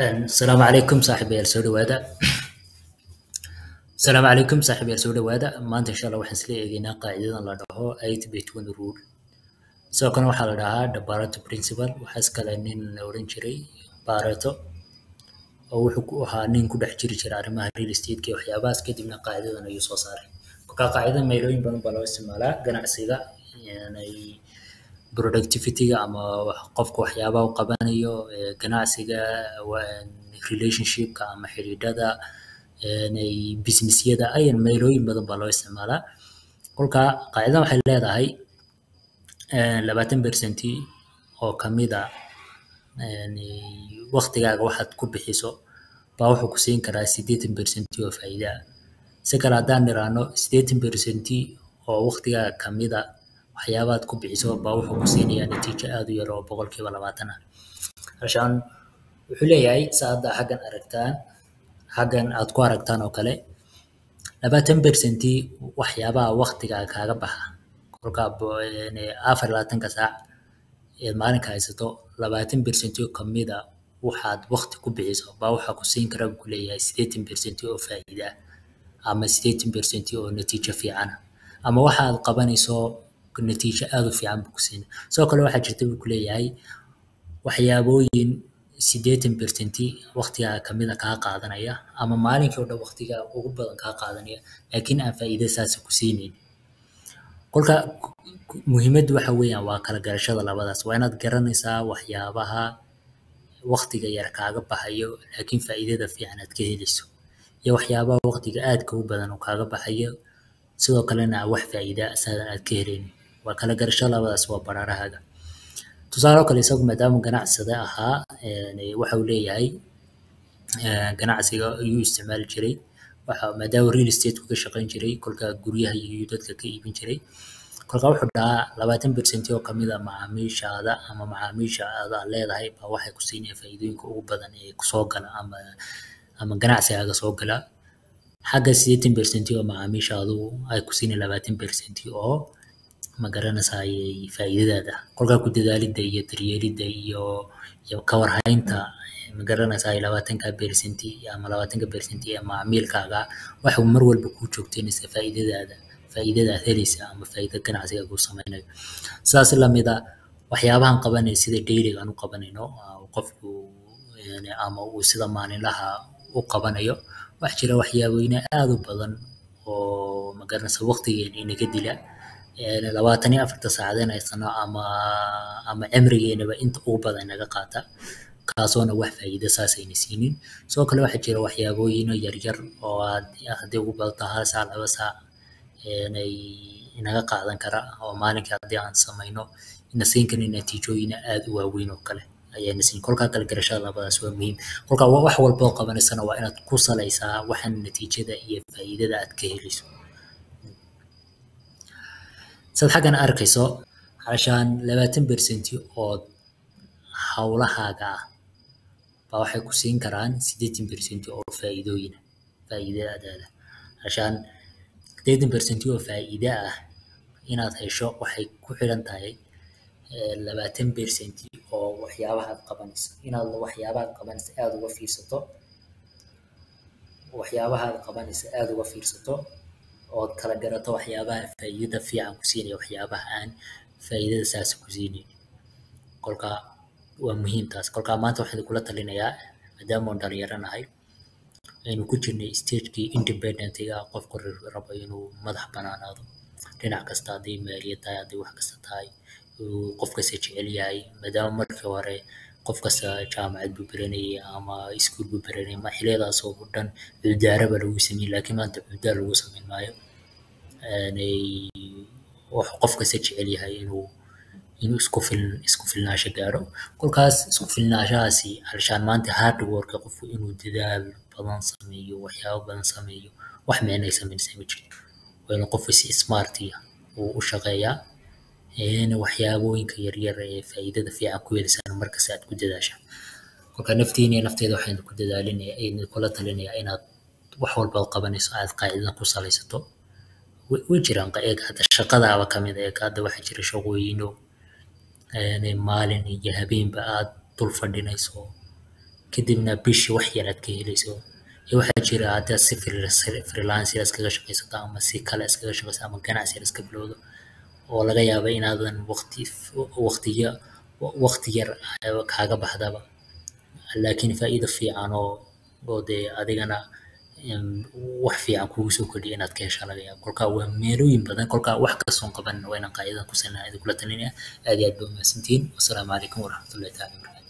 السلام عليكم صاحبي السوداء وهذا السلام عليكم صاحبي السوداء وهذا ما أنت إن شاء الله وحنا سلينا قاعدة الله ده 8 between rule سو كان waxa la dhahaa the Pareto principle waxa iskale nin la oran jiray Pareto oo wuxuu ku ahaa nin ku dhex jiri jiray arrimaha real estate iyo waxyaabahaas kadibna qaacidadan ayuu soo saaray marka qaacidadan meelooyin badan baa loo isticmaalaa ganacsiga yani productivity-ga ama qofka waxyaabaha uu qabanayo ganacsiga relationship-ka ama xiriirada business-yada ayan meelooyin badan baa loo isticmaalaa kolka qaacidadan waxay leedahay 20% oo kamid ah waqtigaaga waxaad ku bixiso baa wuxuu ku siin karaa 80% oo faa'iido ah si kale haddaan niraahno 80% oo waqtigaaga kamid ah waxyaabaad ku bixiso baa wuxuu ku siinayaa natiijo aad u yar oo 20% ah عشان wuxuu leeyahay saada xaggan aad ku aragtaan oo kale 20% waxyaabaha waqtigaaga kaaga baxa kolka 24 saac ee maalinka haysato 20% oo kamid ah waxaad waqti ku bixiso baa waxa ku siin kara ku leeyahay 80% oo faa'iido ah ama 80% oo natiijo fiican ama waxaad qabanayso natiijo aad u fiican buu ku siin sidoo kale waxa jirta uu ku leeyahay waxyaabooyin 80% waqtiga kamid ah ka qaadanaya ama maalinkii oo dhan waqtiga ugu badan ka qaadanaya laakiin aan faa'iido saas ku siinin kolka muhiimadu waxa weeyaan waa kala garashada labadaas waa inaad garanaysaa waxyaabaha waqtiga yar kaaga baxayo laakiin faa'iidada fiican aad ka helayso iyo waxyaabaha waqtiga aad ka badan oo kaaga baxayo sidoo kalena wax faa'iido aad ka helaynin waa kala garashada labadaas waa bararahaaga tusaale kale isagu maadaama ganacsade ahaa waxa uu leeyahay ganacsiga ayuu isticmaali jiray waxa maadaama real estate ku shaqayn jiray kolka guryaha iyo dadka ka iibin jiray kolka wuxuu dhahaa 20% oo kamid ah macaamiishaada ama macaamiishaada leedahay baa waxay ku siinayaan faa'iidooyinka ugu badan ee ku soo gala ama ganacsigaaga soo gala xagga 80% oo macaamiishaadu ay ku siinayaan 20% oo ma garanaysaa faa'iidada kolka ku dadaalida iyo daryeelida iyo ka warhaynta ma garanaysaa 20% ama 20% ee macaamilkaaga waxa mar walba ku joogteynaysa faa'iidada helaysa ama faa'iido ganacsiga ku sameeyay sidaas la mid ah waxyaabahan qabanay sida daily aan u qabanayno qofku ama uu sida maalinlaha u qabanayo wax jira waxyaabooyin aad u badan oo ma garanaysaa waqtigeena inaga dila 24 saacadeed ay sano ama cimrigeena inta ugu badan naga qaata kaasoona wax faa'iido saasayna siinin soo kale waxa jira waxyaabooyin yar yar oo hadii ugu badan hal saac laba saac ay inaga qaadan kara oo maalinka hadii aan sameeyno ina siin karin natiijooyin aad u waaweyn oo kale ayayna siin kolka kala garashada labadaas waa muhiim kolka wax walba oo qabanaysana waa inaad ku salaysaa waxan natiijada iyo faa'iidada aad ka helayso sad xagan arkayso عشان 20% oo hawlahaaga baa waxay ku siin karaan 80% oo faa'iidada عشان 80% oo faa'iido ah inaad hesho waxay ku xiran tahay 20% oo waxyaabaha aad qabanayso inaad waxyaabaha qabanayso aad uga fiirsato oo kala garato waxyaabaha faa'iidada fiican ku siinaya waxyaabaha aan faa'iidada saas ku siinin kolka waa muhiim taas kolka maanta waxaan kula talinayaa maadaama aan dhalinyaranahay inuu ku jirnay stage-kii independent-ga qofku rabo inuu madax banaanaado dhinac kasta hadii maaliyad tahay hadii wax kasta tahay qofka si jecel yahay maadaama markii hore qof kasta jaamacad buu baranayay ama iskuul buu baranayay ma xillidaas oo dhan cidaaraba lagu sameeyay laakiin maanta cidaar lagu sameyn maayo wax qofka si jecel yahay inuu isku filnaansho gaaro kolkaas isku filnaanshahaasi halshaan maanta hard work qofku inuu dadaal badan sameeyo waxyaabo badan sameeyo wax meenay sameeyay ma jiro waa inuu qofku si smart uu u shaqeeyaa waxyaabooyinka yar yar ee faa'iidada fiican ku yeelan markaas aad ku dadaasho kolka nafteeda waxaan ku dadaalinayaa in kula talinayaa inaad wax walba qabanayso aad qaacidada ku salaysato way jiraan hada shaqadaaba kamid ah hada waxa jira shaqooyino maalin iyo habeenba aad dul fadhinayso kadibna bishii wax yar aad ka helayso iyo waxaa jira haddaad si freelancer iskaga shaqaysato ama si kale iskaga shaqaysato ama ganacsi yar iska bilowdo oo laga yaabo inaadan waqti yar kaaga baxdaba laakiin faa'iido fiican oo dee adigana wax fiican kugu soo kordhiya inaad ka heshaa laga yaabo kolkaa waa meelooyin badan kolkaa wax kastoon qaban waa inaan qaacidadan ku salnaa idin kula talinaya aad iyo aad baa umahadsantihiin wasalaamu calaykum waraxmatullahi taala wabarakatu